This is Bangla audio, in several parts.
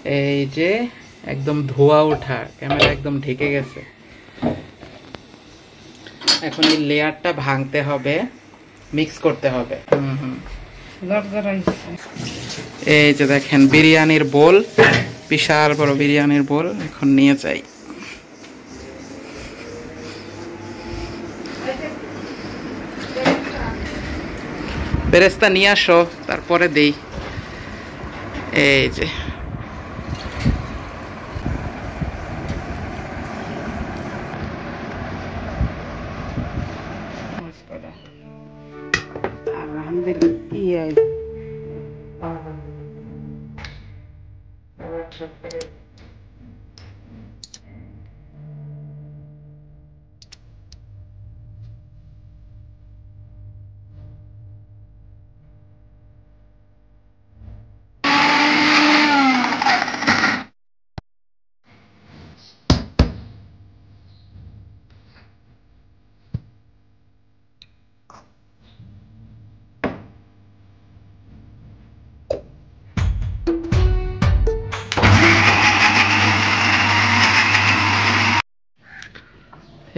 এই যে একদম ধোয়া ওঠা, ক্যামেরা একদম ঢেকে গেছে। এখন এই লেয়ারটা ভাঙতে হবে, মিক্স করতে হবে। এই যে দেখেন বিরিয়ানির বোল, বিশাল বড় বিরিয়ানির বোল এখন নিয়ে যাই। বেরেস্তা নিয়ে আসো, তারপরে দেই। এই যে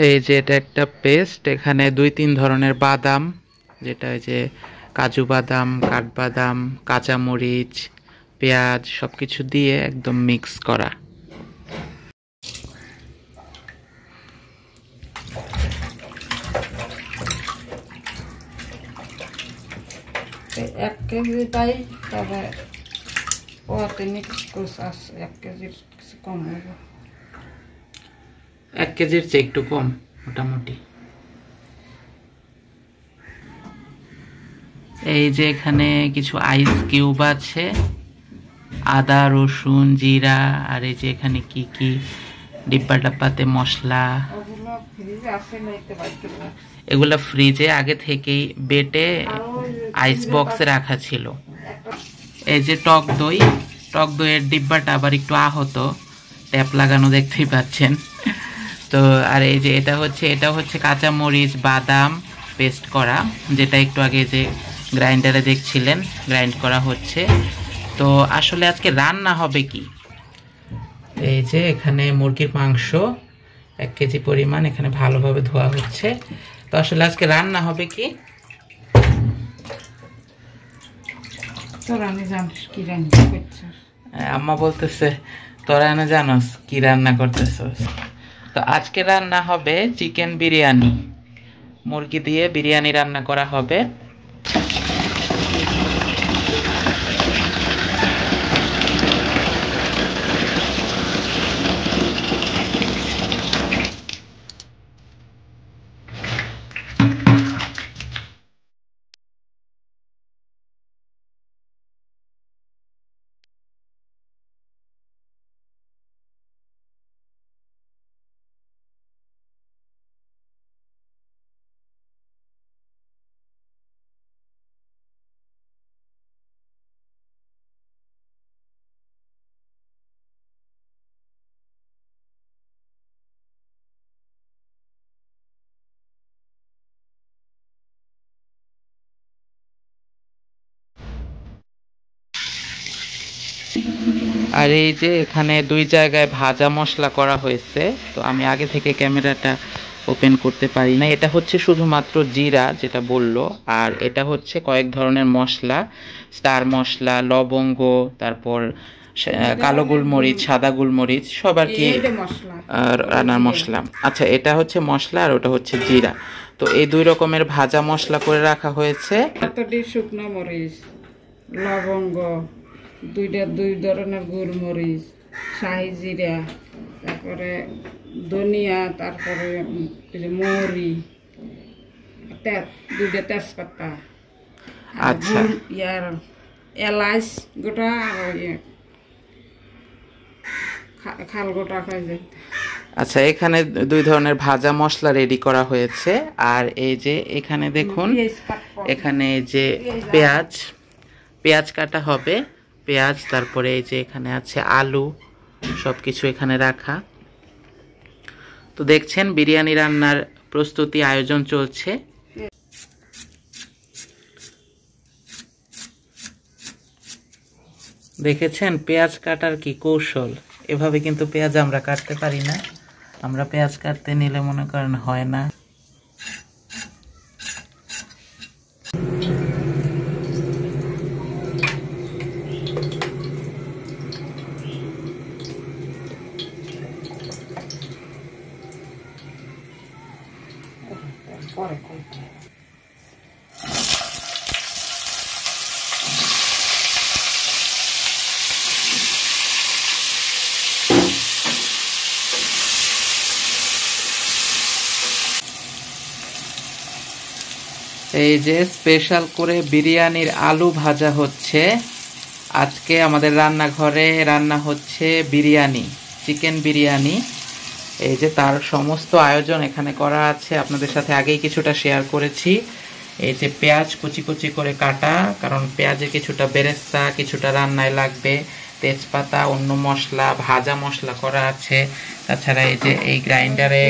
এই যে এটা একটা পেস্ট, এখানে 2-3 ধরনের বাদাম, যেটা ওই যে কাজু বাদাম, কাঠবাদাম, কাঁচামরিচ, পেঁয়াজ সবকিছু দিয়ে একদম মিক্স করা। 1 কেজি তাই, তবে ওতে মিক্স করছে আছে 1 কেজির কিছু কম হবে। 1 কেজির চেয়ে একটু কম মোটামুটি। এই যে এখানে কিছু আইস কিউব আছে, আদা, রসুন, জিরা, আর এই যে এখানে কি কি ডিব্বা ডাব্বাতে মশলা, এগুলা ফ্রিজে আগে থেকেই বেটে আইস বক্সে রাখা ছিল। এই যে টক দই, টক দইয়ের ডিব্বাটা আবার একটু আহত, ট্যাপ লাগানো দেখতেই পাচ্ছেন। তো আর এই যে এটা হচ্ছে কাঁচামরিচ বাদাম পেস্ট করা, যেটা একটু আগে যে গ্রাইন্ডারে দেখছিলেন গ্রাইন্ড করা হচ্ছে। তো আসলে আজকে রান্না হবে কি, এই যে এখানে মুরগির মাংস 1 কেজি পরিমাণ এখানে ভালোভাবে ধোয়া হচ্ছে। তো আসলে আজকে রান্না হবে কি, আম্মা বলতেছে তোরা না জানোস কি রান্না করতেছস। তো আজকে রান্না হবে চিকেন বিরিয়ানি, মুরগি দিয়ে বিরিয়ানি রান্না করা হবে। আর এই যে এখানে 2 জায়গায় ভাজা মশলা করা হয়েছে। তো আমি আগে থেকে ক্যামেরাটা ওপেন করতে পারি না। এটা হচ্ছে শুধুমাত্র জিরা, যেটা বললো, আর এটা হচ্ছে কয়েক ধরনের মশলা, স্টার মশলা, লবঙ্গ, তারপর কালো গোলমরিচ, সাদা গোলমরিচ, সব আর কি রান্নার মশলা। আচ্ছা, এটা হচ্ছে মশলা আর ওটা হচ্ছে জিরা। তো এই 2 রকমের ভাজা মশলা করে রাখা হয়েছে। শুকনো মরিচ, লবঙ্গ, 2 ধরনের গোলমরিচ, শাহি জিরা, তারপরে ধনিয়া, তারপরে মৌরি, 2টা তেজপাতা, আচ্ছা, ইয়ার এলাচ গোটা, আর খাল গোটা খাই যায়। আচ্ছা, এখানে 2 ধরনের ভাজা মশলা রেডি করা হয়েছে। আর এই যে এখানে দেখুন, এখানে যে পেঁয়াজ কাটা হবে, পেঁয়াজ, তারপরে এই যে এখানে আছে আলু, সবকিছু এখানে রাখা। তো দেখছেন বিরিয়ানি রান্নার প্রস্তুতি আয়োজন চলছে। দেখেছেন পেঁয়াজ কাটার কি কৌশল। এভাবে কিন্তু পেঁয়াজ আমরা কাটতে পারি না, আমরা পেঁয়াজ কাটতে নিলে মনে করেন হয় না। এই যে স্পেশাল করে বিরিয়ানির আলু ভাজা হচ্ছে। আজকে আমাদের রান্নাঘরে রান্না হচ্ছে বিরিয়ানি, চিকেন বিরিয়ানি। এই যে তার সমস্ত আয়োজন এখানে করা আছে, আপনাদের সাথে আগেই কিছুটা শেয়ার করেছি। এই যে পেঁয়াজ কুচি কুচি করে কাটা, কারণ পেঁয়াজের কিছুটা বেরেস্তা, কিছুটা রান্নায় লাগবে, তেজপাতা, অন্য মশলা, ভাজা মশলা করা আছে। তাছাড়া এই যে এই গ্রাইন্ডারে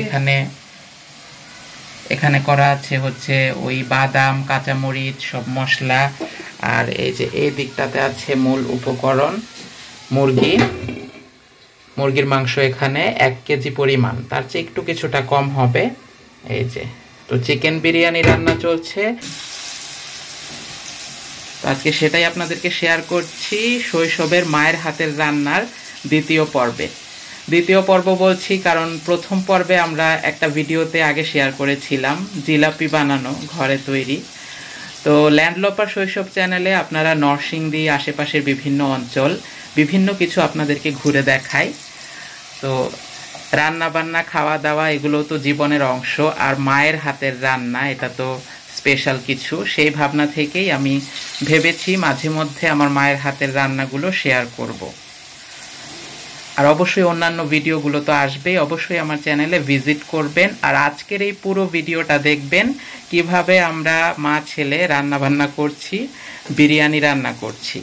এখানে করা আছে হচ্ছে ওই বাদাম, কাঁচামরিচ, সব মশলা। আর এই যে এই দিকটাতে আছে মূল উপকরণ, মুরগির মাংস এখানে 1 কেজি পরিমাণ, তার চেয়ে একটু কিছুটা কম হবে। এই যে তো চিকেন বিরিয়ানি রান্না চলছে, আজকে সেটাই আপনাদেরকে শেয়ার করছি। শৈশবের মায়ের হাতের রান্নার দ্বিতীয় পর্ব বলছি কারণ প্রথম পর্বে আমরা একটা ভিডিওতে আগে শেয়ার করেছিলাম জিলাপি বানানো ঘরে তৈরি। তো ল্যান্ডলপার শৈশব চ্যানেলে আপনারা নরসিংদী আশেপাশের বিভিন্ন অঞ্চল, বিভিন্ন কিছু আপনাদেরকে ঘুরে দেখাই। তো রান্না বান্না, খাওয়া দাওয়া এগুলো তো জীবনের অংশ, আর মায়ের হাতের রান্না এটা তো স্পেশাল কিছু। সেই ভাবনা থেকেই আমি ভেবেছি মাঝে মধ্যে আমার মায়ের হাতের রান্নাগুলো শেয়ার করব। আর অবশ্যই অন্যান্য ভিডিওগুলো তো আসবেই, অবশ্যই আমার চ্যানেলে ভিজিট করবেন। আর আজকের এই পুরো ভিডিওটা দেখবেন কিভাবে আমরা মা ছেলে রান্না বান্না করছি, বিরিয়ানি রান্না করছি।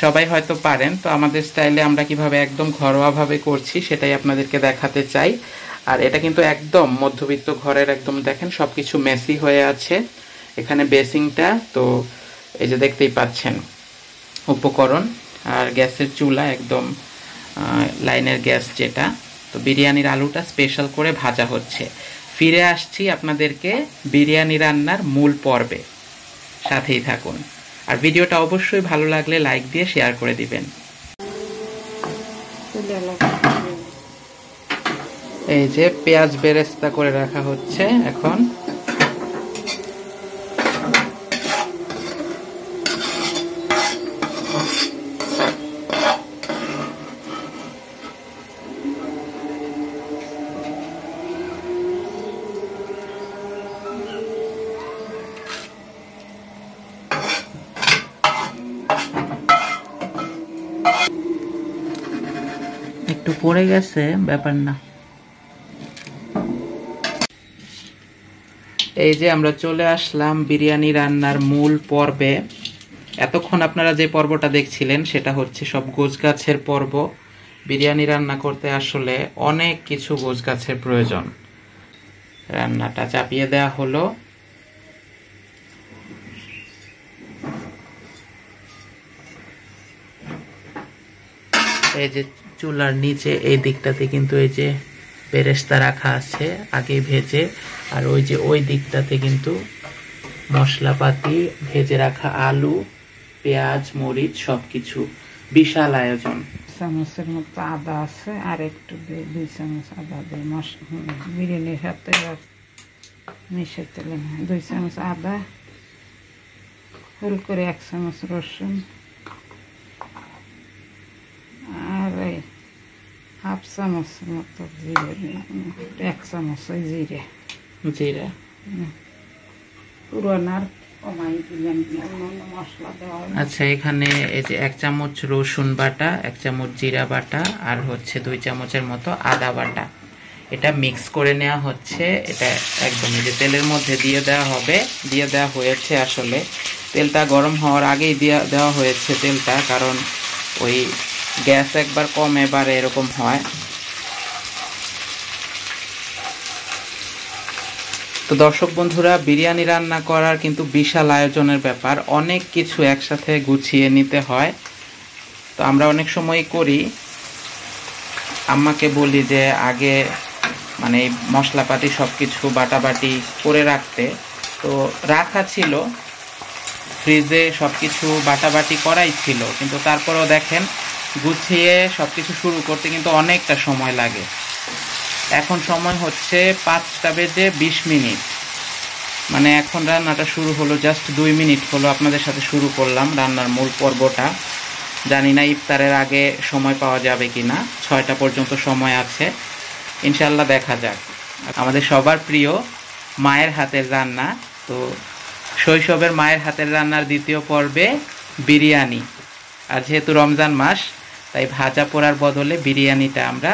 সবাই হয়তো পারেন, তো আমাদের স্টাইলে আমরা কিভাবে একদম ঘরোয়াভাবে করছি সেটাই আপনাদেরকে দেখাতে চাই। আর এটা কিন্তু একদম মধ্যবিত্ত ঘরের, একদম দেখেন সবকিছু মেসি হয়ে আছে। এখানে বেসিংটা তো এই যে দেখতেই পাচ্ছেন উপকরণ, আর গ্যাসের চুলা একদম লাইনের গ্যাস যেটা। তো বিরিয়ানির আলুটা স্পেশাল করে ভাজা হচ্ছে। ফিরে আসছি আপনাদেরকে বিরিয়ানি রান্নার মূল পর্বে, সাথেই থাকুন। আর ভিডিওটা অবশ্যই ভালো লাগলে লাইক দিয়ে শেয়ার করে দিবেন। এই যে পেঁয়াজ বেরেস্তা করে রাখা হচ্ছে এখন। একটু পড়ে গেছে, ব্যাপার না। এই যে আমরা চলে আসলাম বিরিয়ানি রান্নার মূল পর্বে। এতক্ষণ আপনারা যে পর্বটা দেখছিলেন সেটা হচ্ছে সব গোছগাছের পর্ব। বিরিয়ানি রান্না করতে আসলে অনেক কিছু গোছগাছের প্রয়োজন। রান্নাটা চাপিয়ে দেওয়া হলো। এই যে চুলার নিচে এই দিকটাতে কিন্তু এই যে বেরেস্তা রাখা আছে আগে ভেজে, আর ওই যে ওই দিকটাতে কিন্তু মশলাপাতি, ভেজে রাখা আলু, পেঁয়াজ, মরিচ সবকিছু। বিশাল আয়োজন। চামচের মতো আদা আছে, আর একটু 2 চামচ আদা দিয়ে বিরিয়ানির সাথে মিশাইতে লাগে। 2 চামচ আদা, ফুল করে 1 চামচ রসুন, আর 1/2 চামচ মতো জিরে, 1 চামচ জিরে পুরানার মশলা দেওয়া। আচ্ছা, এখানে এই যে 1 চামচ রসুন বাটা, 1 চামচ জিরা বাটা, আর হচ্ছে 2 চামচের মতো আদা বাটা। এটা মিক্স করে নেওয়া হচ্ছে। এটা একদম এই যে তেলের মধ্যে দিয়ে দেওয়া হবে, দিয়ে দেওয়া হয়েছে। আসলে তেলটা গরম হওয়ার আগেই দেওয়া হয়েছে তেলটা, কারণ ওই গ্যাস একবার কমে বাড়ে এরকম হয়। তো দর্শক বন্ধুরা, বিরিয়ানি রান্না করার কিন্তু বিশাল আয়োজনের ব্যাপার, অনেক কিছু একসাথে গুছিয়ে নিতে হয়। তো আমরা অনেক সময় করি, আম্মাকে বলি যে আগে মানে মশলাপাতি সব কিছু বাটাবাটি করে রাখতে। তো রাখা ছিল ফ্রিজে, সব কিছু বাটাবাটি করাই ছিল, কিন্তু তারপরেও দেখেন গুছিয়ে সব কিছু শুরু করতে কিন্তু অনেকটা সময় লাগে। এখন সময় হচ্ছে 5:20, মানে এখন রান্নাটা শুরু হলো, জাস্ট 2 মিনিট হলো আপনাদের সাথে শুরু করলাম রান্নার মূল পর্বটা। জানি না ইফতারের আগে সময় পাওয়া যাবে কিনা, 6টা পর্যন্ত সময় আছে, ইনশাল্লাহ দেখা যাক। আমাদের সবার প্রিয় মায়ের হাতের রান্না, তো শৈশবের মায়ের হাতের রান্নার দ্বিতীয় পর্বে বিরিয়ানি। আর যেহেতু রমজান মাস, তাই ভাজা পোড়ার বদলে বিরিয়ানিটা আমরা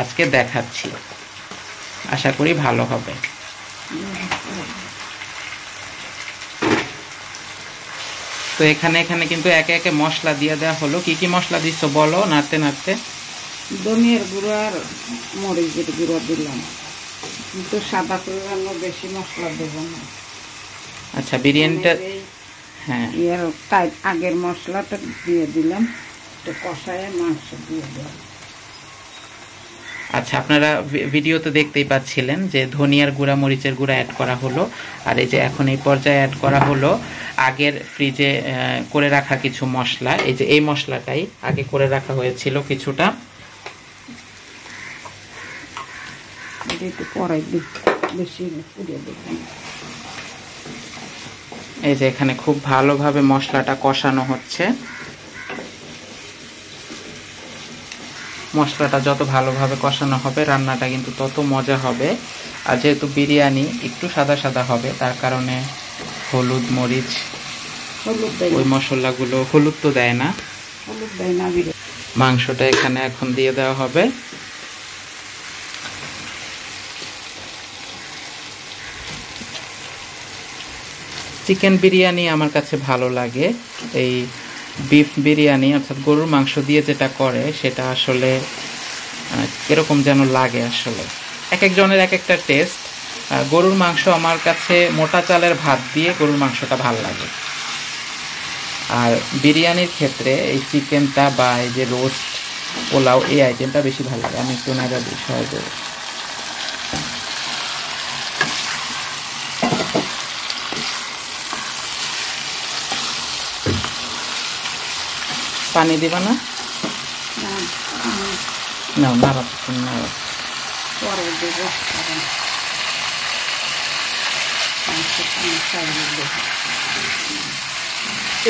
আজকে দেখাচ্ছি, আশা করি ভালো হবে। তো এখানে কিন্তু একে একে মশলা দিয়ে দেওয়া হলো। কি কি মশলা দিচ্ছ বলো, নাড়তে নাড়তে। ধনিয়ার গুঁড়ো আর মরিচের গুঁড়ো দিলাম, কিন্তু সাদা করে রান্না বেশি মশলা দেব না। আচ্ছা, বিরিয়ানিটা হ্যাঁ আগের মশলাটা দিয়ে দিলাম, একটু কষায় মাংস দিয়ে দিলাম। আচ্ছা, আপনারা ভিডিওতে দেখতেই পাচ্ছিলেন যে ধনিয়ার গুঁড়া মরিচের গুঁড়া অ্যাড করা হলো, আর এই যে এখন এই পর্যায়ে অ্যাড করা হলো আগের ফ্রিজে করে রাখা কিছু মশলা। এই যে এই মশলাটাই আগে করে রাখা হয়েছিল কিছুটা। এই যে এখানে খুব ভালোভাবে মশলাটা কষানো হচ্ছে। মশলাটা যত ভালোভাবে কষানো হবে রান্নাটা কিন্তু তত মজা হবে। আর যেহেতু বিরিয়ানি একটু সাদা সাদা হবে, তার কারণে হলুদ মরিচ ওই মশলাগুলো, হলুদ তো দেয় না, মাংসটা এখানে এখন দিয়ে দেওয়া হবে। চিকেন বিরিয়ানি আমার কাছে ভালো লাগে। এই বিফ বিরিয়ানি অর্থাৎ গরুর মাংস দিয়ে যেটা করে সেটা আসলে কিরকম যেন লাগে, আসলে এক একজনের এক একটা টেস্ট। গরুর মাংস আমার কাছে মোটা চালের ভাত দিয়ে গরুর মাংসটা ভালো লাগে। আর বিরিয়ানির ক্ষেত্রে এই চিকেনটা বা এই যে রোস্ট পোলাও এই আইটেমটা বেশি ভালো লাগে। আমি একটু নাড়া দিই সহজে। পানি দিবা না? নাও নাড়া নাড়া।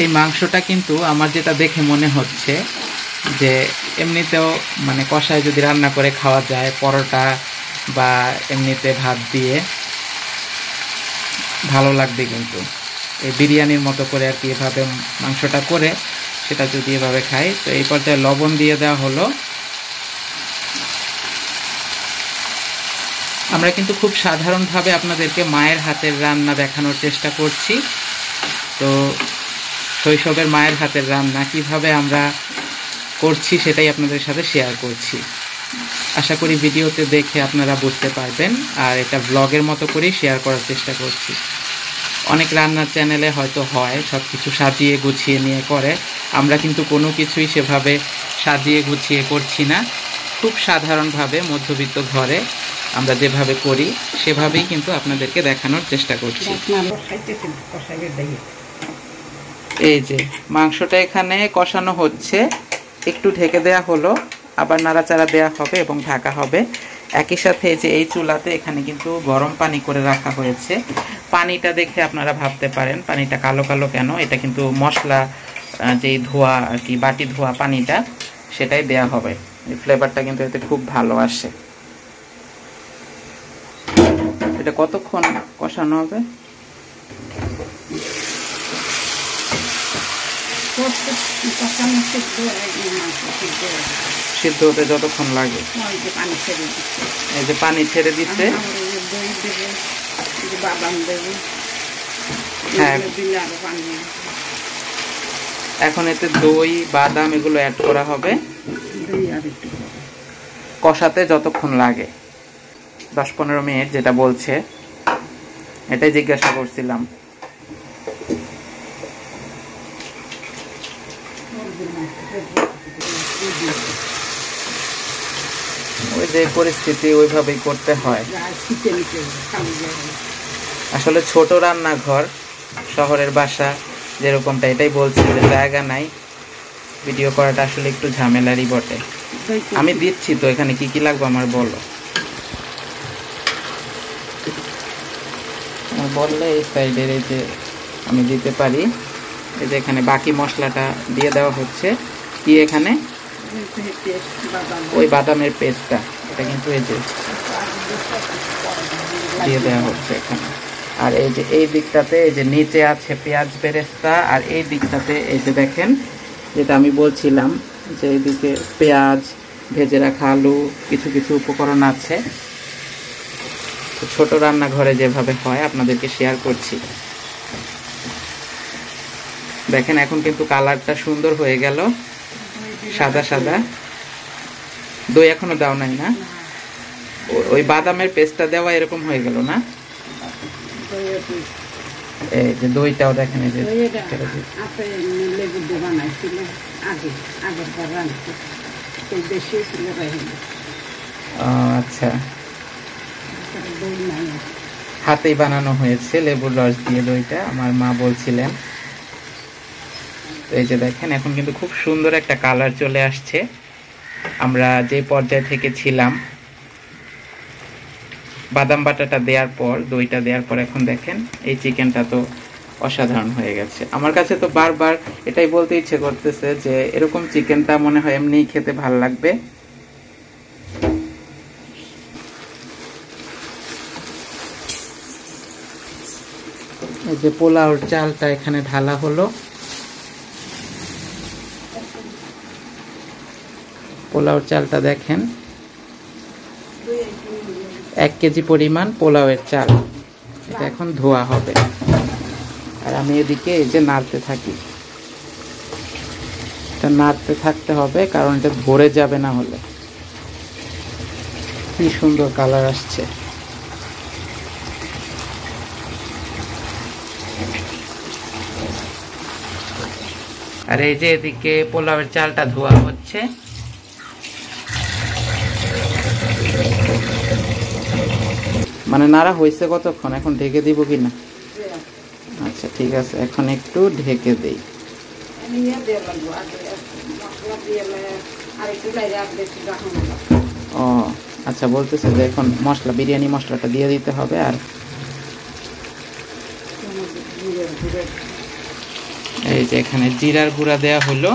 এই মাংসটা কিন্তু আমার যেটা দেখে মনে হচ্ছে যে এমনিতেও মানে কষায় যদি রান্না করে খাওয়া যায়, পরোটা বা এমনিতে ভাত দিয়ে ভালো লাগবে। কিন্তু এই বিরিয়ানির মতো করে আর কি এভাবে মাংসটা করে সেটা যদি এভাবে খাই। তো এই পর্যায়ে লবণ দিয়ে দেওয়া হলো। আমরা কিন্তু খুব সাধারণভাবে আপনাদেরকে মায়ের হাতের রান্না দেখানোর চেষ্টা করছি। তো শৈশবের মায়ের হাতের রান্না কিভাবে আমরা করছি সেটাই আপনাদের সাথে শেয়ার করছি। আশা করি ভিডিওতে দেখে আপনারা বুঝতে পারবেন। আর এটা ব্লগের মতো করেই শেয়ার করার চেষ্টা করছি। অনেক রান্নার চ্যানেলে হয়তো হয় সব কিছু সাজিয়ে গুছিয়ে নিয়ে করে, আমরা কিন্তু কোনো কিছুই সেভাবে সাজিয়ে গুছিয়ে করছি না। খুব সাধারণভাবে মধ্যবিত্ত ঘরে আমরা যেভাবে করি সেভাবেই কিন্তু আপনাদেরকে দেখানোর চেষ্টা করছি। এই যে মাংসটা এখানে কষানো হচ্ছে, একটু ঢেকে দেয়া হলো, আবার নাড়াচাড়া দেয়া হবে এবং ঢাকা হবে। একই সাথে যে এই চুলাতে এখানে কিন্তু গরম পানি করে রাখা হয়েছে। পানিটা দেখে আপনারা ভাবতে পারেন পানিটা কালো কালো কেন, এটা কিন্তু মশলা যেই ধোয়া আর কি, বাটি ধোয়া পানিটা, সেটাই দেয়া হবে। এই ফ্লেভারটা কিন্তু এতে খুব ভালো আসে। এটা কতক্ষণ কষানো হবে? সিদ্ধ হতে যতক্ষণ লাগে। এই যে পানি ছেড়ে দিচ্ছে। হ্যাঁ, এখন এতে দই বাদাম এগুলো অ্যাড করা হবে কষাতে যতক্ষণ লাগে। 10-15 মিনিট যেটা বলছে, এটাই জিজ্ঞাসা করছিলাম। ওই যে পরিস্থিতি ওইভাবেই করতে হয়। আসলে ছোট রান্নাঘর, শহরের বাসা যেরকমটা, এটাই বলছি যে জায়গা নাই, ভিডিও করাটা আসলে একটু ঝামেলারই বটে। আমি দিচ্ছি তো, এখানে কি কি লাগবে আমার বলো, বললে এই সাইডের এই যে আমি দিতে পারি। এই যে এখানে বাকি মশলাটা দিয়ে দেওয়া হচ্ছে। কি এখানে ওই বাদামের পেস্টটা, এটা কিন্তু এই যে দিয়ে দেওয়া হচ্ছে এখানে। আর এই যে এই দিকটাতে এই যে নিচে আছে পেঁয়াজ বেরেস্তা, আর এই দিকটাতে এই যে দেখেন যেটা আমি বলছিলাম যে এইদিকে পেঁয়াজ, ভেজে রাখা আলু, কিছু কিছু উপকরণ আছে। ছোট রান্নাঘরে যেভাবে হয় আপনাদেরকে শেয়ার করছি। দেখেন এখন কিন্তু কালারটা সুন্দর হয়ে গেল, সাদা সাদা। দই এখনো দাও নাই না? ওই বাদামের পেস্টটা দেওয়া এরকম হয়ে গেল না? এই যে দইটাও দেখেন, এই যে আচ্ছা, হাতেই বানানো হয়েছে লেবুর রস দিয়ে দইটা, আমার মা বলছিলেন। এই যে দেখেন এখন কিন্তু খুব সুন্দর একটা কালার চলে আসছে। আমরা যে পর্যায়ে থেকে ছিলাম বাদাম বাটাটা দেওয়ার পর, দইটা দেওয়ার পর, এখন দেখেন এই চিকেনটা তো অসাধারণ হয়ে গেছে। আমার কাছে তো বারবার এটাই বলতে ইচ্ছে করতেছে যে এরকম চিকেনটা মনে হয় এমনিই খেতে ভালো লাগবে। এই যে পোলাওর চালটা এখানে ঢালা হলো। পোলাওর চালটা দেখেন 1 কেজি পরিমাণ পোলাওয়ের চাল, এটা এখন ধোয়া হবে। আর আমি এদিকে এই যে নাড়তে থাকি, এটা নাড়তে থাকতে হবে কারণ এটা ভরে যাবে না হলে। কি সুন্দর কালার আসছে। আর এই যে এদিকে পোলাওয়ের চালটা ধোয়া হচ্ছে। মানে নাড়া হয়েছে কতক্ষণ, এখন ঢেকে দিব কিনা? আচ্ছা ঠিক আছে, এখন একটু ঢেকে দেই। ও আচ্ছা, বলতেছে যে এখন মশলা, বিরিয়ানি মশলাটা দিয়ে দিতে হবে। আর এই যে এখানে জিরার গুঁড়া দেয়া হলো,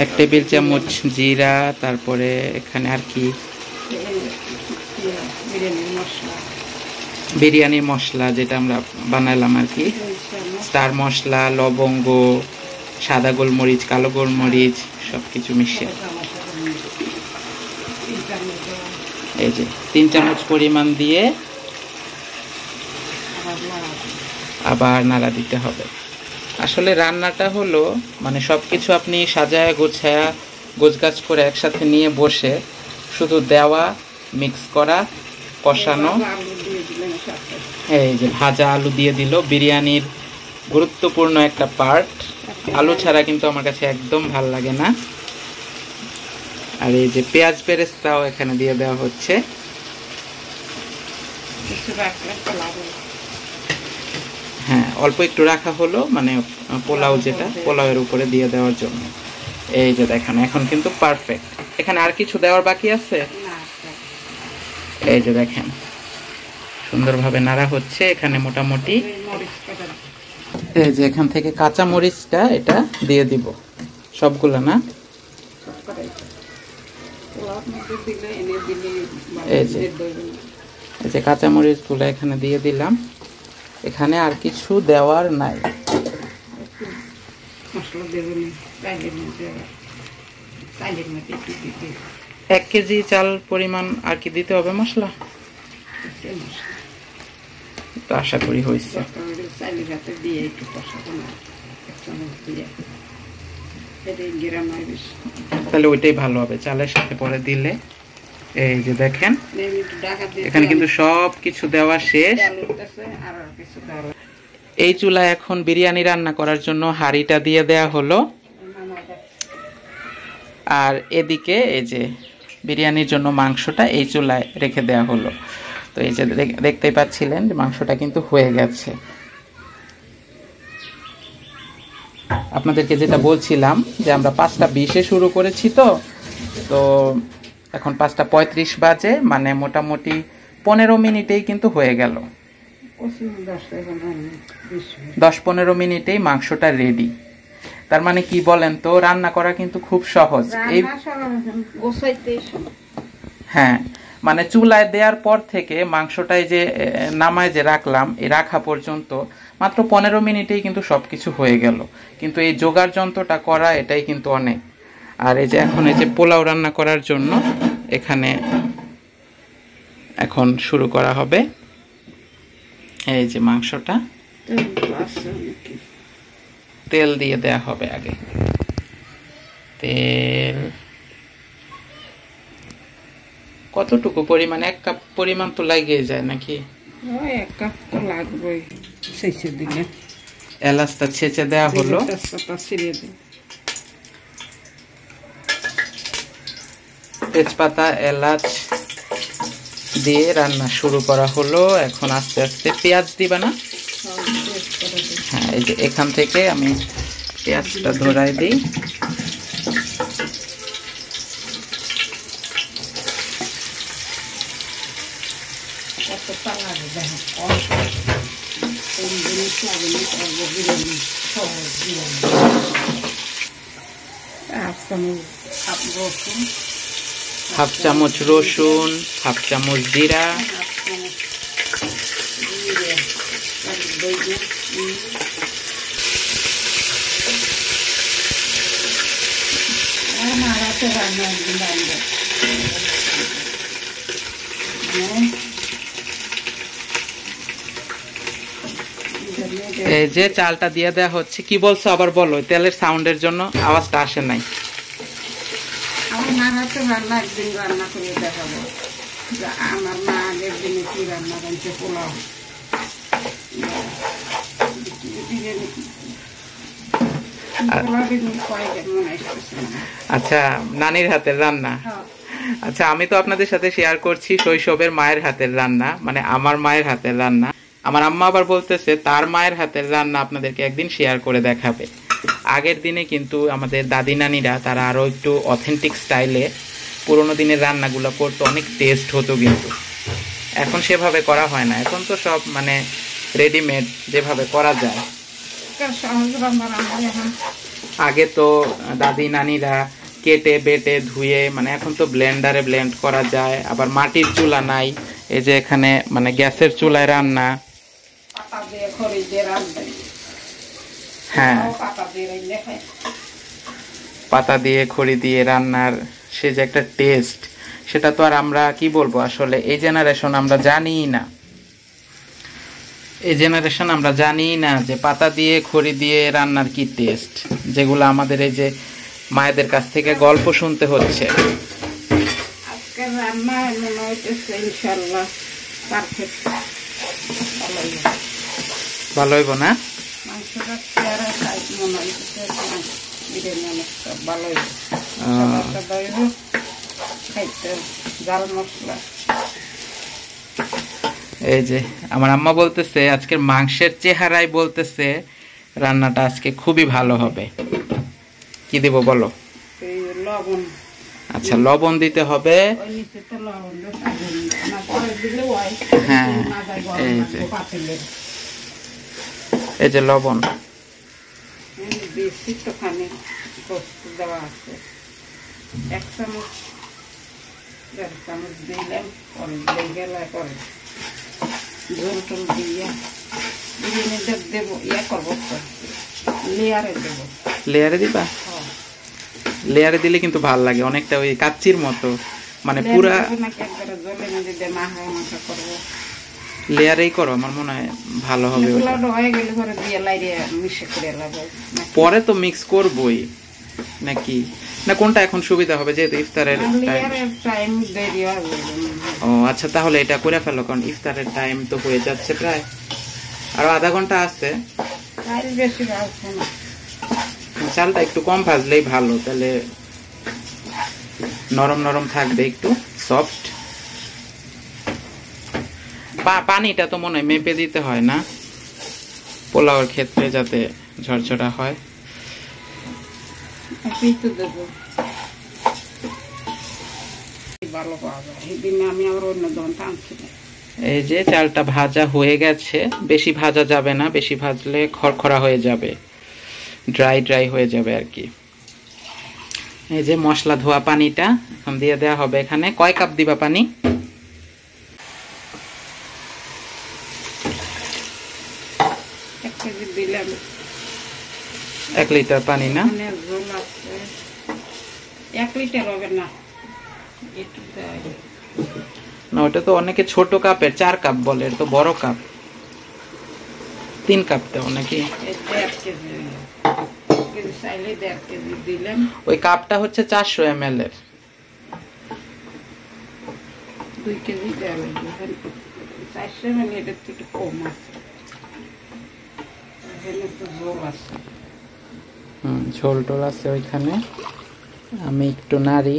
এক টেবিল চামচ জিরা, তারপরে এখানে আর কি বিরিয়ানি মশলা যেটা আমরা বানালাম আর কি, স্টার মশলা, লবঙ্গ, সাদা গোলমরিচ, কালো গোলমরিচ, সবকিছু মিশিয়ে এই যে 3 চামচ পরিমাণ দিয়ে আবার নাড়া দিতে হবে। আসলে রান্নাটা হলো মানে সবকিছু আপনি সাজায় গোছায়া গোছগাছ করে একসাথে নিয়ে বসে শুধু দেওয়া, মিক্স করা, কষানো। এই যে ভাজা আলু দিয়ে দিল, বিরিয়ানির গুরুত্বপূর্ণ একটা পার্ট। আলু ছাড়া কিন্তু আমার কাছে একদম ভাল লাগে না। আর এই যে পেঁয়াজ বেরেস্তাও এখানে দিয়ে দেওয়া হচ্ছে। হ্যাঁ, অল্প একটু রাখা হলো, মানে পোলাও যেটা পোলাওয়ের উপরে দিয়ে দেওয়ার জন্য। এই যে দেখেন এখন কিন্তু পারফেক্ট। এখানে আর কিছু দেওয়ার বাকি আছে? এই যে দেখেন সুন্দরভাবে নাড়া হচ্ছে এখানে মোটামুটি। এই যে এখান থেকে কাঁচা মরিচটা এটা দিয়ে দিব, সবগুলো না। এই যে কাঁচা মরিচগুলো এখানে দিয়ে দিলাম। এখানে আর কিছু দেওয়ার নাই। 1 কেজি চাল পরিমাণ আর কি দিতে হবে মশলা, তো আশা করি হয়েছে। তাহলে ওইটাই ভালো হবে, চালের সাথে পরে দিলে এই যে দেখেন এখানে কিন্তু সব কিছু দেওয়া শেষ। এই চুলায় এখন বিরিয়ানি রান্না করার জন্য হাঁড়িটা দিয়ে দেয়া হলো, আর এদিকে এই যে বিরিয়ানির জন্য মাংসটা এই চুলায় রেখে দেয়া হলো। তো এই যে দেখতেই পাচ্ছিলেন যে মাংসটা কিন্তু হয়ে গেছে। আপনাদেরকে যেটা বলছিলাম যে আমরা 5:20-এ শুরু করেছি, তো এখন 5:35 বাজে, মানে মোটামুটি 15 মিনিটেই কিন্তু হয়ে গেল। 10-15 মিনিটেই মাংসটা রেডি। তার মানে কি বলেন তো, রান্না করা কিন্তু খুব সহজ। হ্যাঁ, মানে চুলায় দেওয়ার পর থেকে মাংসটাই যে নামায় যে রাখলাম, এই রাখা পর্যন্ত মাত্র 15 মিনিটেই কিন্তু সবকিছু হয়ে গেল। কিন্তু এই জোগাড় যন্ত্রটা করা এটাই কিন্তু অনেক। আর এই যে এখন এই যে পোলাও রান্না করার জন্য এখানে এখন শুরু করা হবে। এই যে মাংসটা তেল দিয়ে দেয়া হবে আগে। তেল কতটুকু পরিমাণ? 1 কাপ পরিমাণ তো লাগিয়ে যায় নাকি? 1 কাপ তো লাগবে। ছেঁচে দিলে এলাচটা ছেঁচে দেওয়া হলো। তেজপাতা এলাচ দিয়ে রান্না শুরু করা হলো। এখন আস্তে আস্তে পেঁয়াজ দিবা না? হ্যাঁ, এই যে এখান থেকে আমি পেঁয়াজটা ধরাই দিই। হাফ চামচ রসুন, হাফ চামচ জিরা, এই যে চালটা দিয়ে দেওয়া হচ্ছে। কি বলছো আবার বলো, তেলের সাউন্ডের জন্য আওয়াজটা আসে নাই। আমার মা হাতে রান্না একদিন রান্না করে দেখাবো, যে আমার মা আগের দিনে কি রান্না করছে, পোলাও। আচ্ছা, নানির হাতের রান্না। আচ্ছা, আমি তো আপনাদের সাথে শেয়ার করছি শৈশবের মায়ের হাতের রান্না, মানে আমার মায়ের হাতের রান্না। আমার আম্মা আবার বলতেছে তার মায়ের হাতের রান্না আপনাদেরকে একদিন শেয়ার করে দেখাবে। আগের দিনে কিন্তু আমাদের দাদি নানিরা তারা আরো একটু অথেন্টিক স্টাইলে পুরোনো দিনের রান্নাগুলো করতো, অনেক টেস্ট হতো। কিন্তু এখন সেভাবে করা হয় না, এখন তো সব মানে রেডিমেড যেভাবে করা যায়। আগে তো দাদি নানিরা কেটে বেটে ধুয়ে, মানে এখন তো ব্লেন্ডারে ব্লেন্ড করা যায়। আবার মাটির চুলা নাই, এই যে এখানে মানে গ্যাসের চুলায় রান্না। হ্যাঁ, পাতা দিয়ে খড়ি দিয়ে রান্নার সে যে একটা টেস্ট, সেটা তো আর আমরা কি বলবো, আসলে এই জেনারেশন আমরা জানি না। এই জেনারেশন আমরা জানি না যে পাতা দিয়ে খড়ি দিয়ে রান্নার কি টেস্ট, যেগুলো আমাদের এই যে মায়েদের কাছ থেকে গল্প শুনতে হচ্ছে। আজকের রান্না মনে হইতেছে ইনশাআল্লাহ পারফেক্ট, ভালো হইব না? মাংসটা চেহারা সাইজ মনে হইতেছে বিরিয়ানি অনেকটা ভালো হইব। খাইতে জাল মশলা। এই যে আমার আম্মা বলতেছে আজকের মাংসের চেহারাই বলতেছে রান্নাটা আজকে খুবই ভালো হবে। কি দেব বলো? লবণ। আচ্ছা, লবণ দিতে হবে। হ্যাঁ, এই যে লবণ বেশি একটুখানি দেওয়া আছে, 1 চামচ 1.5 চামচ দিলাম, পরে গেলে পরে ঝোল টোল দিয়ে বিরিয়ানি দেবো, ইয়া করবো, লেয়ারে দেবো। লেয়ারে দিবা? লেয়ারে দিলে কিন্তু ভাল লাগে অনেকটা, ওই কাচ্চির মতো, মানে পুরা লেয়ারেই করো, আমার মনে হয় ভালো হবে। পরে তো মিক্স করবই নাকি? না কোনটা এখন সুবিধা হবে যেহেতু ইফতারের টাইম? টাইম দেরি হবে। ও আচ্ছা, তাহলে এটা করে ফেলো, কারণ ইফতারের টাইম তো হয়ে যাচ্ছে প্রায়, আরো আধা ঘন্টা আছে। বেশি ভাজছে না, চালটা একটু কম ভাজলেই ভালো, তাহলে নরম নরম থাকবে, একটু সফট। পানিটা তো মনে হয় মেপে দিতে হয় না পোলাওর ক্ষেত্রে, যাতে ঝরঝরা হয়। ভালো পাওয়া যায়, সেদিন আমি আবার অন্য দোকান টানছিলাম। এই যে চালটা ভাজা হয়ে গেছে, বেশি ভাজা যাবে না, বেশি ভাজলে খড়খড়া হয়ে যাবে, ড্রাই ড্রাই হয়ে যাবে আর কি। এই যে মশলা ধোয়া পানিটা এখন দিয়ে দেওয়া হবে এখানে। কয় কাপ দিবা পানি? 1 কেজি দিলাম। 1 লিটার পানি না? 1 লিটার হবে না, না ওটা তো অনেকে ছোট কাপের 4 কাপ বলে, এটা তো বড় কাপ, 3 কাপ দেও নাকি? ওই কাপটা হচ্ছে 400 ml এর। 2 কেজি দেওয়া, 400 ml এর থেকে কম আছে। ঝোল টোল আছে ওইখানে। আমি একটু নাড়ি।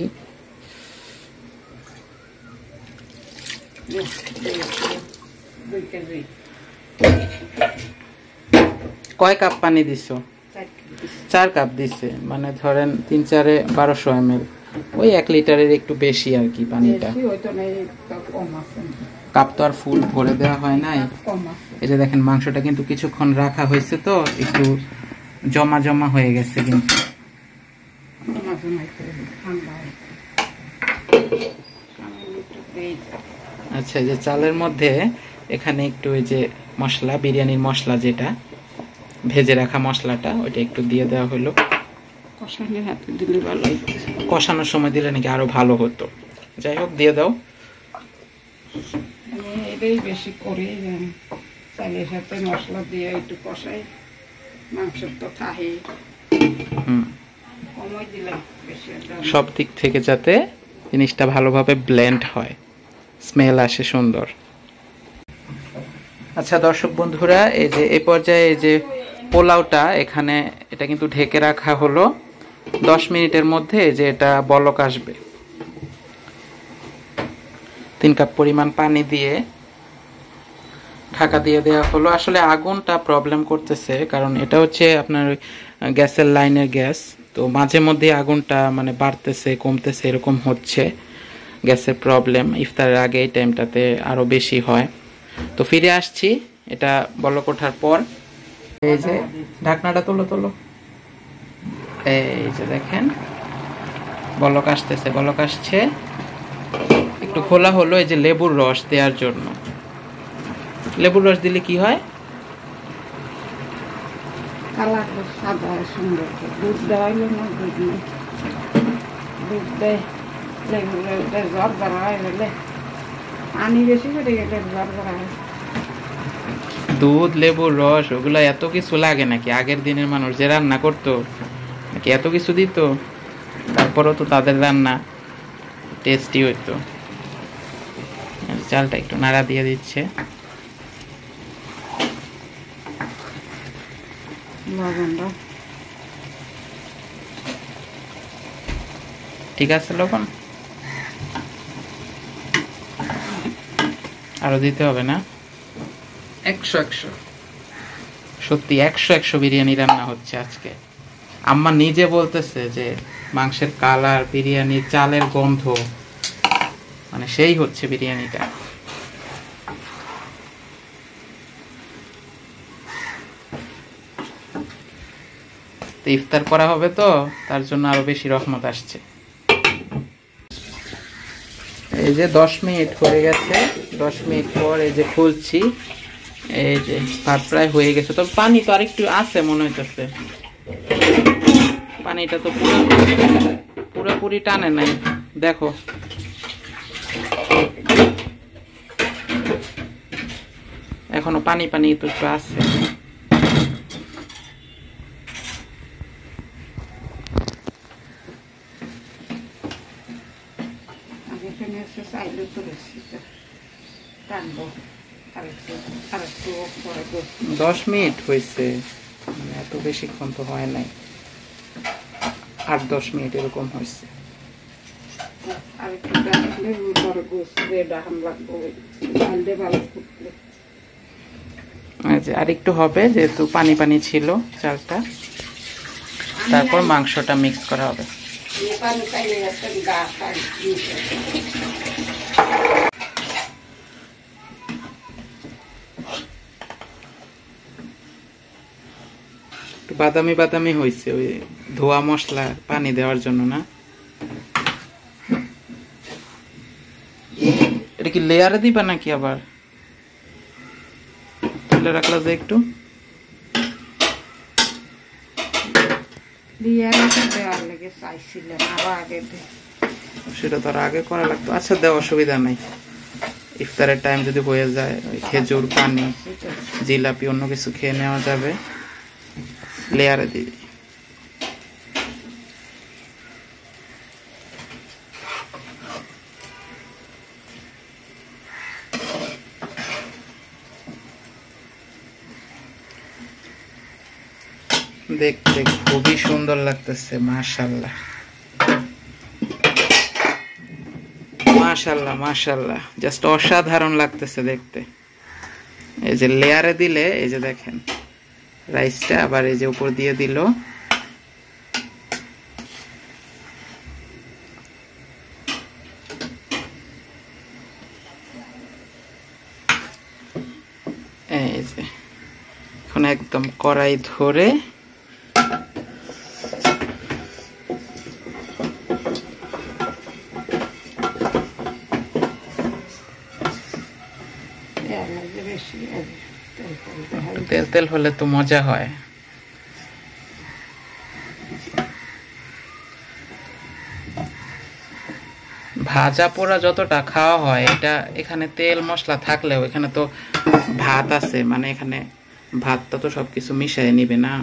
কয় কাপ পানি দিছো? 4 কাপ দিছে, মানে ধরেন 3 4 1200 ml, ওই 1 লিটারের একটু বেশি আর কি পানিটা। কাপ তো আর ফুল ভরে দেওয়া হয় নাই। এই যে দেখেন মাংসটা কিন্তু কিছুক্ষণ রাখা হয়েছে, তো একটু জমা জমা হয়ে গেছে কিন্তু। আচ্ছা, এই যে চালের মধ্যে এখানে একটু ওই যে মশলা, বিরিয়ানির মশলা যেটা ভেজে রাখা মশলাটা, ওইটা একটু দিয়ে দেওয়া হলো। কষানোর সময় দিলে নাকি আরো ভালো হতো, যাই হোক দিয়ে দাও। এটাই বেশি করি, চালের সাথে মশলা দিয়ে একটু কষাই, মাংস তো থাকে। কমাই দিলাম বেশি, সব দিক থেকে যাতে জিনিসটা ভালোভাবে ব্লেন্ড হয়, স্মেল আসে সুন্দর। আচ্ছা দর্শক বন্ধুরা, এই যে এই পর্যায়ে এই যে পোলাওটা এখানে, এটা কিন্তু ঢেকে রাখা হলো 10 মিনিটের মধ্যে, যে এটা বলক আসবে। 3 কাপ পরিমাণ পানি দিয়ে ঢাকা দিয়ে দেওয়া হলো। আসলে আগুনটা প্রবলেম করতেছে, কারণ এটা হচ্ছে আপনার গ্যাসের লাইনের গ্যাস, তো মাঝে মধ্যে আগুনটা মানে বাড়তেছে কমতেছে এরকম হচ্ছে, গ্যাসের প্রবলেম। ইফতারের আগে এই টাইমটাতে আরো বেশি হয়। তো ফিরে আসছি এটা বলক ওঠার পর। এই যে ঢাকনাটা তোলো তোলো, এই যে দেখেন বলক আসতেছে, বলক আসছে, একটু খোলা হলো এই যে লেবুর রস দেওয়ার জন্য। লেবুর রস দিলে কি হয়? কালার সাদা সুন্দর। দুধ দেওয়া হইল না, দুধ নেই, দুধ দেয় লেবুর জ্বর জ্বালা হইলে, পানি বেশি করে গেলে জ্বর জ্বালা হয়। দুধ লেবুর রস ওগুলা এত কিছু লাগে নাকি? আগের দিনের মানুষ যে রান্না করতো নাকি এত কিছু দিত? তারপরও তো তাদের রান্না টেস্টি হইতো। চালটা একটু নাড়া দিয়ে দিচ্ছে। ঠিক আছে, লবণ আরো দিতে হবে না? 100 সত্যি 100 বিরিয়ানি রান্না হচ্ছে আজকে। আম্মা নিজে বলতেছে যে মাংসের কালার, বিরিয়ানির চালের গন্ধ, মানে সেই হচ্ছে বিরিয়ানিটা। তো ইফতার করা হবে, তো তার জন্য আরো বেশি রহমত আসছে। এই যে 10 মিনিট হয়ে গেছে, 10 মিনিট পর এই যে খুলছি, এই যে ভাত প্রায় হয়ে গেছে। তবে পানি তো আরেকটু আছে মনে হইতেছে, পানিটা তো পুরোপুরি টানে নাই, দেখো। এখনো পানি পানি তো একটু আছে। লাগবে। 10 মিনিট হয়েছে, মানে এত বেশিক্ষণ তো হয় নাই, 8-10 মিনিট এরকম হয়েছে। আর একটু ডাকলে বড় গোস ডাহান লাগবে, ডাললে ভালো ফুটলে। আর একটু হবে, যেহেতু পানি পানি ছিল চালটা, তারপর মাংসটা মিক্স করা হবে। পানি পাইলে একটা গা খাই। একটু বাদামি বাদামি হয়েছে, ওই ধোয়া মশলা পানি দেওয়ার জন্য না। এটা কি লেয়ারে দিবা নাকি আবার তুলে রাখলা যে একটু? দেওয়ার লেগে চাইছিলাম আরো আগে, সেটা তো আর আগে করা লাগতো। আচ্ছা দেওয়া অসুবিধা নাই, ইফতারের টাইম যদি হয়ে যায় খেজুর, পানি, জিলাপি অন্য কিছু খেয়ে নেওয়া যাবে। লেয়ারে দিই। দেখতে খুবই সুন্দর লাগতেছে, মাশাআল্লাহ মাশাআল্লাহ মাশাআল্লাহ, জাস্ট অসাধারণ লাগতেছে দেখতে। এই যে লেয়ারে দিলে, এই যে দেখেন রাইসটা আবার এই যে উপর দিয়ে দিল, এই যে এখন একদম কড়াই ধরে তেল তেল হলে তো মজা হয়। ভাজা পোড়া যতটা খাওয়া হয়, এটা এখানে তেল মশলা থাকলেও এখানে তো ভাত আছে, মানে এখানে ভাতটা তো সবকিছু মিশিয়ে নিবে না।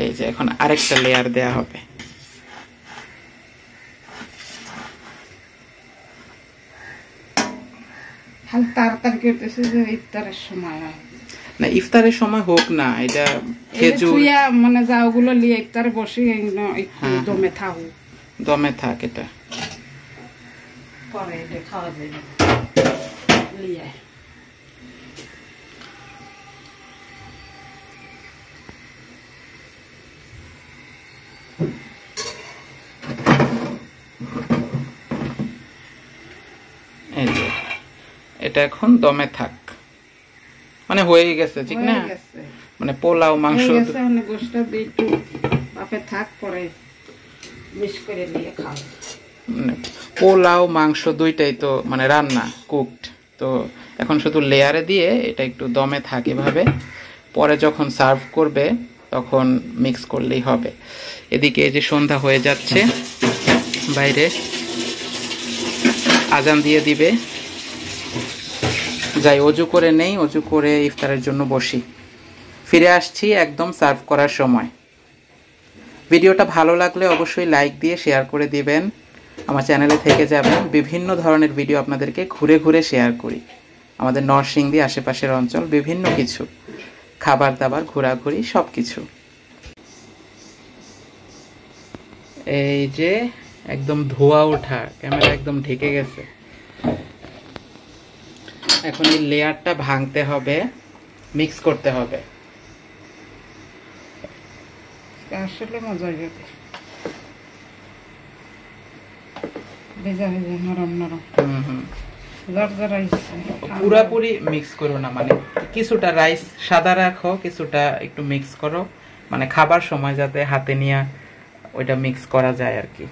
এই যে এখন আরেকটা লেয়ার দেয়া হবে। তাড়াতাড়ি করতেছে যে ইফতারের সময় হয় না, ইফতারের সময় হোক না, এটা খেজুর মানে যাওগুলো লিয়ে ইফতারে বসে দমে থাকু, দমে থাক, এটা পরে এটা খাওয়া যাবে লিয়ে। এই যে এটা এখন দমে থাক, মানে হয়ে গেছে ঠিক না, মানে পোলাও মাংস গোশটা দিয়ে একটু বাপে থাক, পরে মিক্স করে নিয়ে খাও। পোলাও মাংস দুইটাই তো মানে রান্না কুকড, তো এখন শুধু লেয়ারে দিয়ে এটা একটু দমে থাকে এভাবে, পরে যখন সার্ভ করবে তখন মিক্স করলেই হবে। এদিকে এই যে সন্ধ্যা হয়ে যাচ্ছে, বাইরে আজান দিয়ে দিবে, যাই অজু করে নেই, অজু করে ইফতারের জন্য বসি। ফিরে আসছি একদম সার্ভ করার সময়। ভিডিওটা ভালো লাগলে অবশ্যই লাইক দিয়ে শেয়ার করে দিবেন, আমার চ্যানেলে থেকে যাবেন। বিভিন্ন ধরনের ভিডিও আপনাদেরকে ঘুরে ঘুরে শেয়ার করি, আমাদের নরসিংদী আশেপাশের অঞ্চল, বিভিন্ন কিছু খাবার দাবার, ঘোরাঘুরি, সব কিছু। এই যে একদম ধোয়া ওঠা, ক্যামেরা একদম ঢেকে গেছে। এখন এই লেয়ারটা ভাঙতে হবে, মিক্স করতে হবে। আসলে মজা হবে, ভেজা ভেজা নরম নরম। পুরাপুরি মিক্স করো না, মানে কিছুটা রাইস সাদা রাখো, কিছুটা একটু মিক্স করো, মানে খাবার সময় যাতে হাতে নিয়ে ওইটা মিক্স করা যায় আর কি।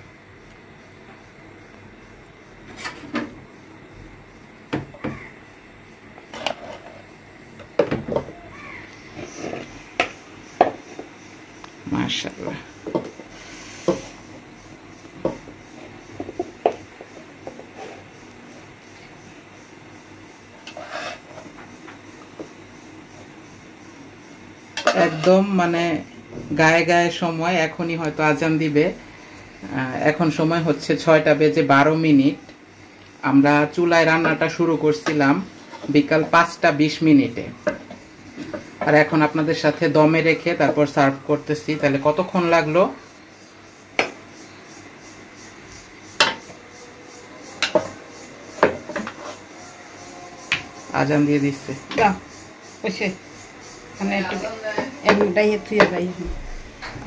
মাশাআল্লাহ, একদম মানে গায়ে গায়ে সময়। এখনই হয়তো আজান দিবে, এখন সময় হচ্ছে 6টা বেজে 12 মিনিট। আমরা চুলায় রান্নাটা শুরু করছিলাম বিকাল 5:20 আর এখন আপনাদের সাথে দমে রেখে তারপর সার্ভ করতেছি। তাহলে কতক্ষণ লাগলো? আজান দিয়ে দিচ্ছে।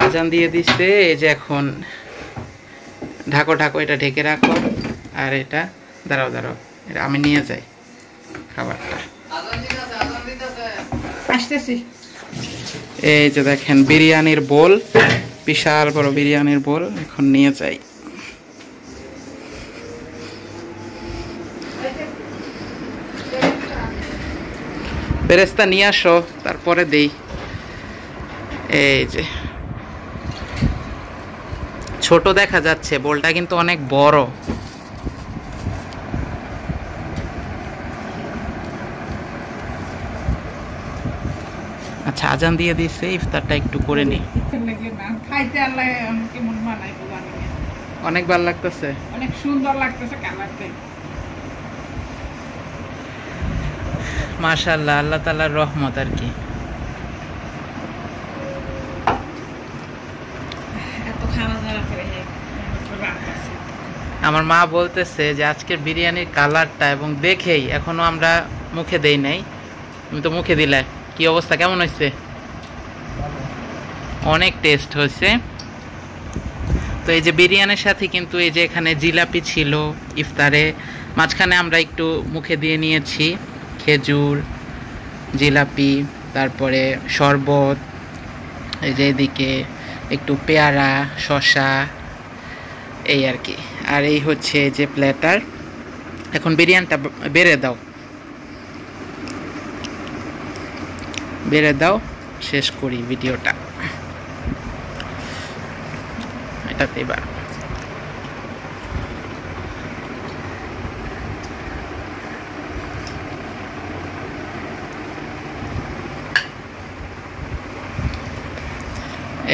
আজান দিয়ে দিচ্ছে। এই যে এখন ঢাকো ঢাকো, এটা ঢেকে রাখো। আর এটা দাঁড়াও দাঁড়াও, এটা আমি নিয়ে যাই খাবারটা। এই যে দেখেন বিরিয়ানির বোল, বিশাল বড় বিরিয়ানির বোল, এখন নিয়ে যাই। বেরেস্তা নিয়ে আসো, তারপরে দেই। এই যে ছোট দেখা যাচ্ছে, বোলটা কিন্তু অনেক বড়। আচ্ছা, আজান দিয়ে দিচ্ছে, ইফতারটা একটু করে নি। অনেক ভালো লাগতেছে, অনেক সুন্দর লাগতেছে কালারটা। মাশাআল্লাহ, আল্লাহ তাআলার রহমত আর কি। আমার মা বলতেছে যে আজকের বিরিয়ানির কালারটা এবং দেখেই এখনো আমরা মুখে দেই নাই, তুমি তো মুখে দিলে, কি অবস্থা, কেমন হয়েছে? অনেক টেস্ট হয়েছে। তো এই যে বিরিয়ানির সাথে কিন্তু এই যে এখানে জিলাপি ছিল ইফতারে, মাঝখানে আমরা একটু মুখে দিয়ে নিয়েছি খেজুর, জিলাপি, তারপরে শরবত, এই যে এদিকে একটু পেয়ারা, শসা, এই আর কি। আর এই হচ্ছে যে প্ল্যাটার। এখন বিরিয়ানিটা বেড়ে দাও, বেড়ে দাও, শেষ করি ভিডিওটা এটাতে। এবার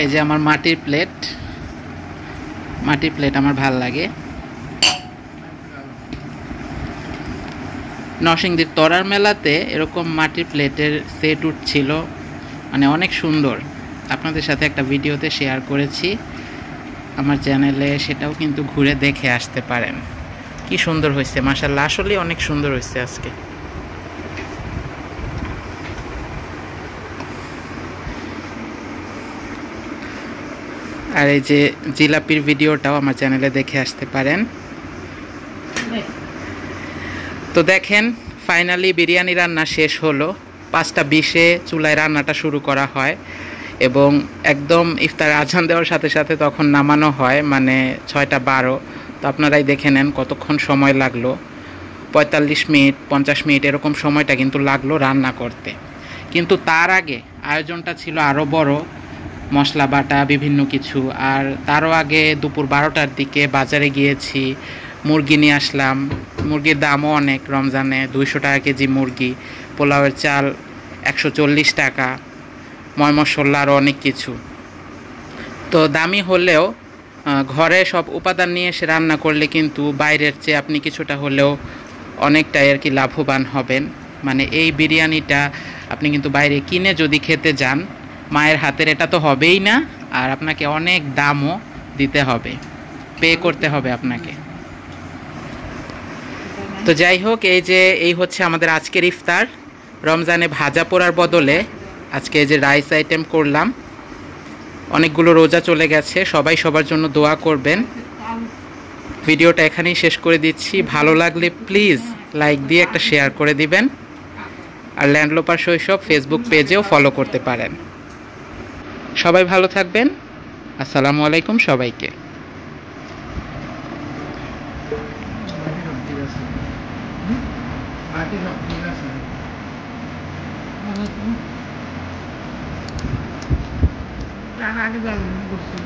এই যে আমার মাটির প্লেট, মাটির প্লেট আমার ভাল লাগে। নরসিংদীর তরার মেলাতে এরকম মাটির প্লেটের সেট উঠছিল, মানে অনেক সুন্দর। আপনাদের সাথে একটা ভিডিওতে শেয়ার করেছি আমার চ্যানেলে, সেটাও কিন্তু ঘুরে দেখে আসতে পারেন। কি সুন্দর হয়েছে মাশাআল্লাহ, আসলে অনেক সুন্দর হয়েছে আজকে। আর এই যে জিলাপির ভিডিওটাও আমার চ্যানেলে দেখে আসতে পারেন। তো দেখেন ফাইনালি বিরিয়ানি রান্না শেষ হলো। 5:20 চুলায় রান্নাটা শুরু করা হয় এবং একদম ইফতার আজান দেওয়ার সাথে সাথে তখন নামানো হয়, মানে 6:12। তো আপনারাই দেখে নেন কতক্ষণ সময় লাগলো, 45 মিনিট 50 মিনিট এরকম সময়টা কিন্তু লাগলো রান্না করতে। কিন্তু তার আগে আয়োজনটা ছিল আরও বড়, মশলা বাটা বিভিন্ন কিছু। আর তারও আগে দুপুর 12টার দিকে বাজারে গিয়েছি, মুরগি নিয়ে আসলাম। মুরগির দামও অনেক, রমজানে 200 টাকা কেজি মুরগি, পোলাওয়ের চাল 140 টাকা, ময় মশলা আরও অনেক কিছু। তো দামি হলেও ঘরে সব উপাদান নিয়ে এসে রান্না করলে কিন্তু বাইরের চেয়ে আপনি কিছুটা হলেও অনেকটাই আর কি লাভবান হবেন। মানে এই বিরিয়ানিটা আপনি কিন্তু বাইরে কিনে যদি খেতে যান, মায়ের হাতের এটা তো হবেই না, আর আপনাকে অনেক দামও দিতে হবে, পে করতে হবে আপনাকে। তো যাই হোক, এই হচ্ছে আমাদের আজকের ইফতার। রমজানে ভাজা পোড়ার বদলে আজকে এই যে রাইস আইটেম করলাম। অনেকগুলো রোজা চলে গেছে, সবাই সবার জন্য দোয়া করবেন। ভিডিওটা এখানেই শেষ করে দিচ্ছি। ভালো লাগলে প্লিজ লাইক দিয়ে একটা শেয়ার করে দিবেন। আর ল্যান্ডলোপার শৈশব ফেসবুক পেজেও ফলো করতে পারেন। সবাই ভালো থাকবেন। আসসালামু আলাইকুম সবাইকে। আগে যাবেন বসে